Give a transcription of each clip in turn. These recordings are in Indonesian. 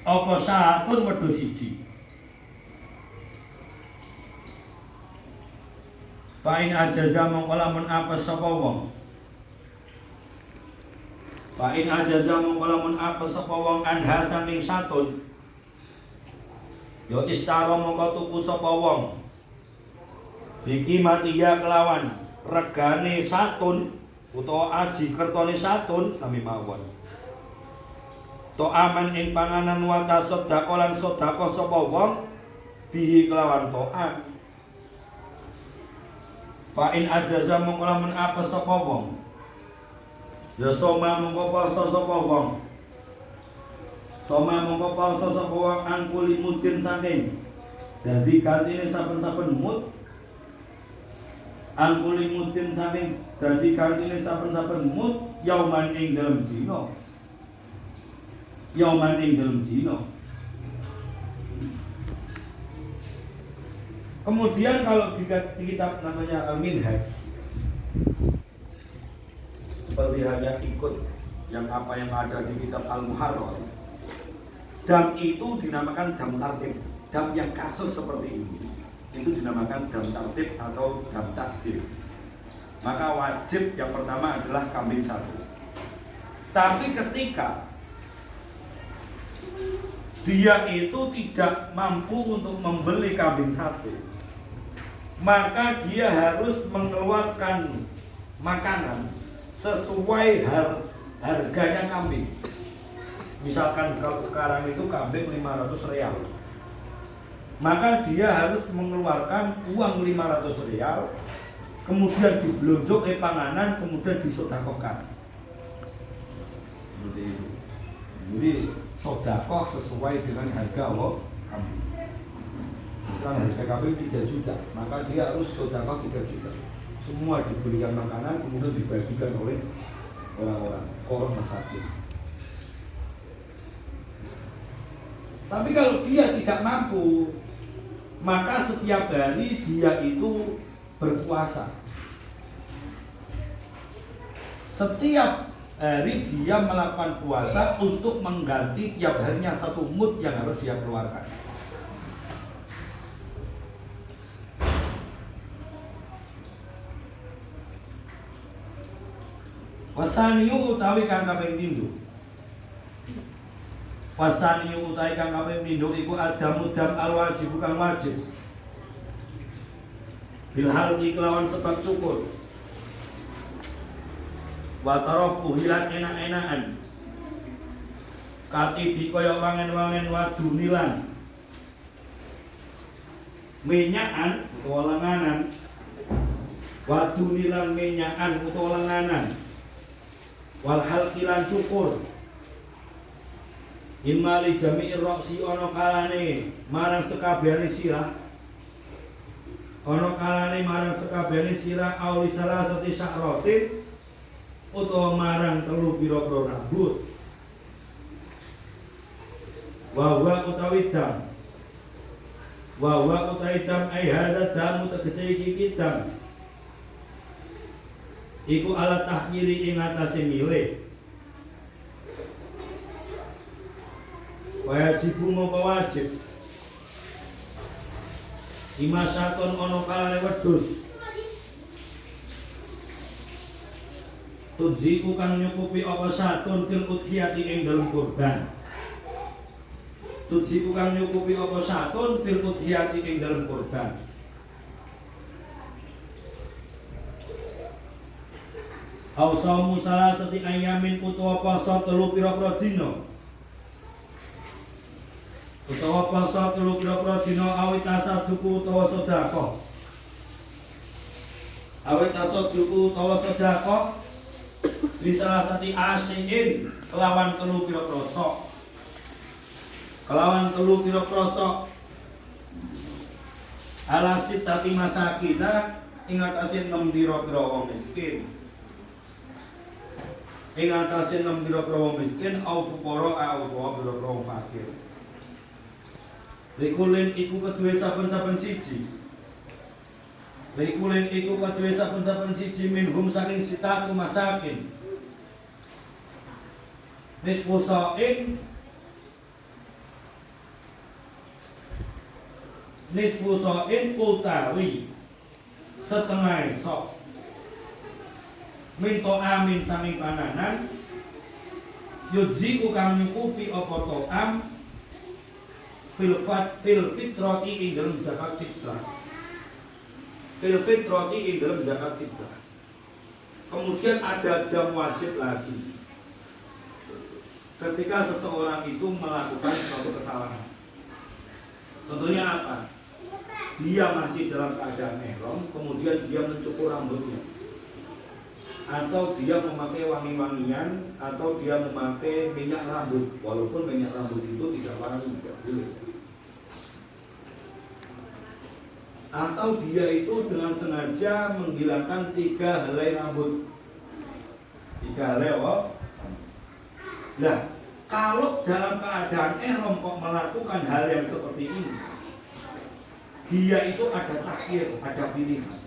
apa satun wedhus siji. Fa in ajaza mongko lamun apes sapa wong. Fa in ajaza mongko lamun apes sapa wong anha saking satun. Ya istara mongko tuku sapa wong. Biki matiya kelawan regane satun utawa aji kertone satun sami mawon. To aman ing panganan wa tasadaqah lan sedekah sapa wong bihi kelawan to'am. Fa in ajaza mongko lamun apes sapa wong. Ya soma mongko poso sapa wong. Soma mongko poso sapa wong angkuli mudin saking. Dadi gantine saben-saben mud. Angkuli mudin saking dadi gantine saben-saben mud yauman ing dalem dina. Yauman ing dalem dina. Kemudian kalau di kitab namanya Al-Minhaj, seperti hanya ikut yang apa yang ada di kitab Al-Muharrar, dam itu dinamakan dam tartib. Dam yang kasus seperti ini itu dinamakan dam tartib atau dam takdir. Maka wajib yang pertama adalah kambing satu. Tapi ketika dia itu tidak mampu untuk membeli kambing satu, maka dia harus mengeluarkan makanan sesuai harganya kambing. Misalkan kalau sekarang itu kambing 500 real, maka dia harus mengeluarkan uang 500 real, kemudian dibelonjok panganan, kemudian disedekahkan. Seperti itu. Jadi sedekah sesuai dengan harga kambing. Misalnya harga kambing 3 juta, maka dia harus sedekah 3 juta. Semua dibelikan makanan, kemudian dibagikan oleh orang-orang korban masakin. Tapi kalau dia tidak mampu, maka setiap hari dia itu berpuasa. Setiap hari dia melakukan puasa untuk mengganti tiap harinya satu mud yang harus dia keluarkan. Wasaniyu utawi kang kaping pindho. Wasaniyu utawi kang kaping pindho iku adamu dam alwajib kang wajib. Bil halqi kelawan sebab cukur. Wa tarafu hilan enak-enakan. Katibi kaya wangen-wangen wadunilan. Minyakan utawa lenganan. Wadunilan minyakan utawa lenganan. Wal halqilan cukur imali jami'ir roksi ono kalane marang sekabehane sirah, ono kalane marang sekabehane sirah auli salasati sya'ratin utawa marang telu pira-pira rambut. Wa utawi dam ai hadza dam tegese iki dam iku ala tahkiri ing atase milih. Wajibu moko wajib. Imasakon ono kalane wedhus. Tudziku kang nyukupi apa satun fil udhiyati ing dalem kurban. Tudziku kang nyukupi apa satun fil udhiyati ing dalem kurban. Ausamu salasati ayamin utawa poso 3 pira-pira dina. Utawa poso 3 pira-pira dina awit tasaduku utawa sedekah. Awit tasaduku utawa sedekah li salasati asin kelawan 3 pira-pira sok. Kelawan 3 pira-pira sok. Alasit tapi masakina ing atase 6 pira-pira wong miskin. Ing atase 6 pira-pira wong miskin au fuqara au pira-pira wong fakir. Likulin iku kedue saben-saben siji. Likulin iku kedue saben-saben siji minhum saking sitatu masakin. Nisfu sa'in nisfu so'in utawi setengah sok minto amin sanging pananan yudzi kang nyukupi apa to'am fil fitrati ing dalam zakat fitrah. Fil fitrati ing dalam zakat fitrah. Kemudian ada dam wajib lagi ketika seseorang itu melakukan suatu kesalahan. Contohnya apa? Dia masih dalam keadaan ihram, kemudian dia mencukur rambutnya, atau dia memakai wangi-wangian, atau dia memakai minyak rambut, walaupun minyak rambut itu tidak wangi, tidak boleh. Atau dia itu dengan sengaja menghilangkan 3 helai rambut, 3 helai Nah, kalau dalam keadaan ihram kok melakukan hal yang seperti ini, dia itu ada takhir, ada pilihan.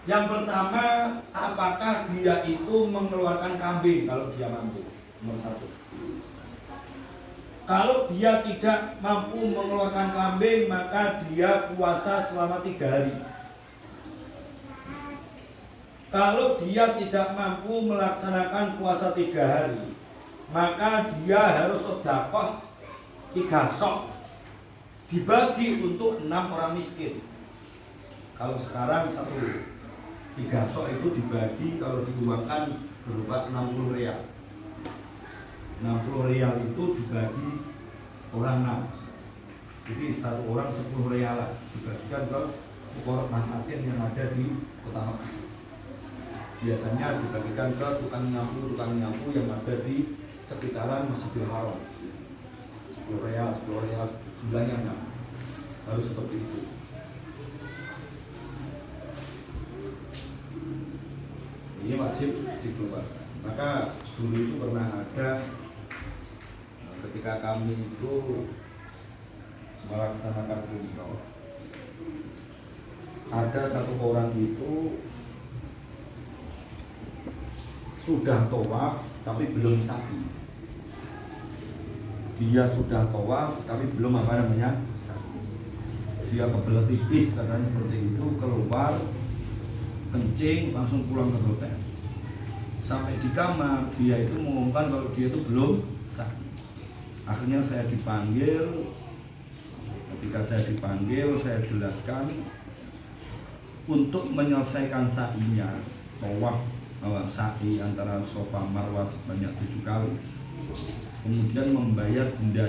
Yang pertama, apakah dia itu mengeluarkan kambing kalau dia mampu? Nomor 1. Kalau dia tidak mampu mengeluarkan kambing, maka dia puasa selama 3 hari. Kalau dia tidak mampu melaksanakan puasa 3 hari, maka dia harus sedekah 3 sok, dibagi untuk 6 orang miskin. Kalau sekarang 3 sok itu dibagi, kalau diuangkan berupa 60 rial. 60 rial itu dibagi orang 6. Jadi 1 orang 10 rial dibagikan ke fuqara masakin yang ada di Kota Mekah. Biasanya dibagikan ke tukang nyapu yang ada di sekitaran Masjidil Haram. 10 rial jumlahnya 6. Harus seperti itu. Ini wajib dikeluarkan. Maka dulu itu pernah ada, ketika kami itu melaksanakan umroh, ada 1 orang itu sudah tawaf tapi belum sa'i. Dia sudah tawaf tapi belum dia kebelet tipis katanya seperti itu, keluar kencing langsung pulang ke hotel. Sampai di kamar dia itu mengumumkan kalau dia itu belum sa'i. Akhirnya saya dipanggil. Ketika saya dipanggil, saya jelaskan untuk menyelesaikan sa'inya, tawaf sa'i antara Safa Marwah sebanyak 7 kali, kemudian membayar denda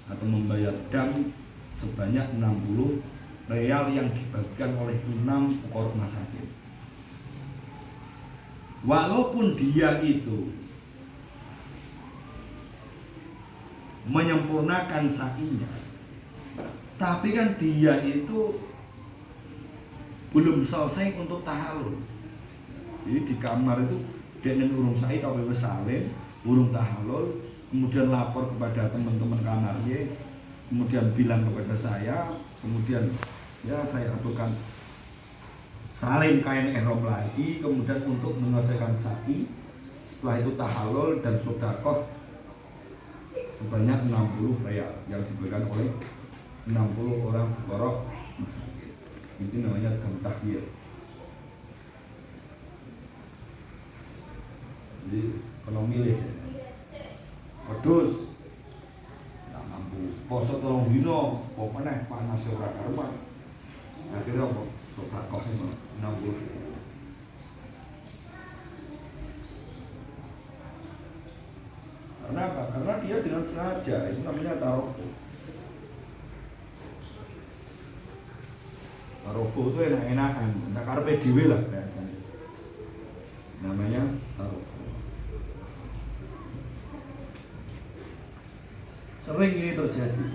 atau membayar dam sebanyak 60 rial yang dibagikan oleh 6 fuqara masakin. Walaupun dia itu menyempurnakan sa'inya, tapi kan dia itu belum selesai untuk tahallul. Jadi di kamar itu dia urung sa'i tapi wis salim, urung tahallul, kemudian lapor kepada teman-teman kamarnya, kemudian bilang kepada saya, kemudian ya saya aturkan salim kain ihram lagi, kemudian untuk menyelesaikan sa'i, setelah itu tahallul dan sedekah sebanyak 60 rial yang diberikan oleh 60 orang fuqara. Itu namanya dam takhir. Jadi kalau milih wedhus tak mampu poso 3 dina, pokoknya panas ora karuan. Akhirnya apa? Sedekah 60. Karena apa? Karena dia dengan sengaja, itu namanya tarofu. Tarofu itu enak-enakan, tak karepe dhewe lah biasanya. Namanya tarofu. Sering ini terjadi.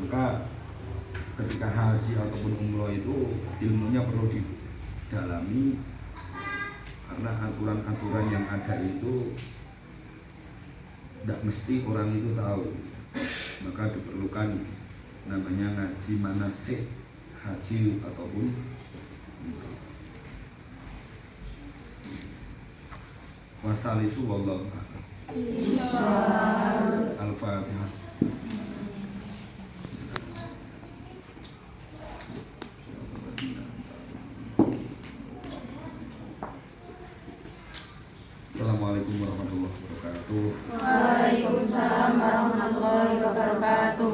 Maka ketika haji ataupun umroh itu ilmunya perlu didalami, karena aturan-aturan yang ada itu tidak mesti orang itu tahu. Maka diperlukan namanya ngaji manasik haji ataupun wasalisu wallahu a'lam. Al-Fatihah. warahmatullahi wabarakatuh. Waalaikumsalam warahmatullahi wabarakatuh.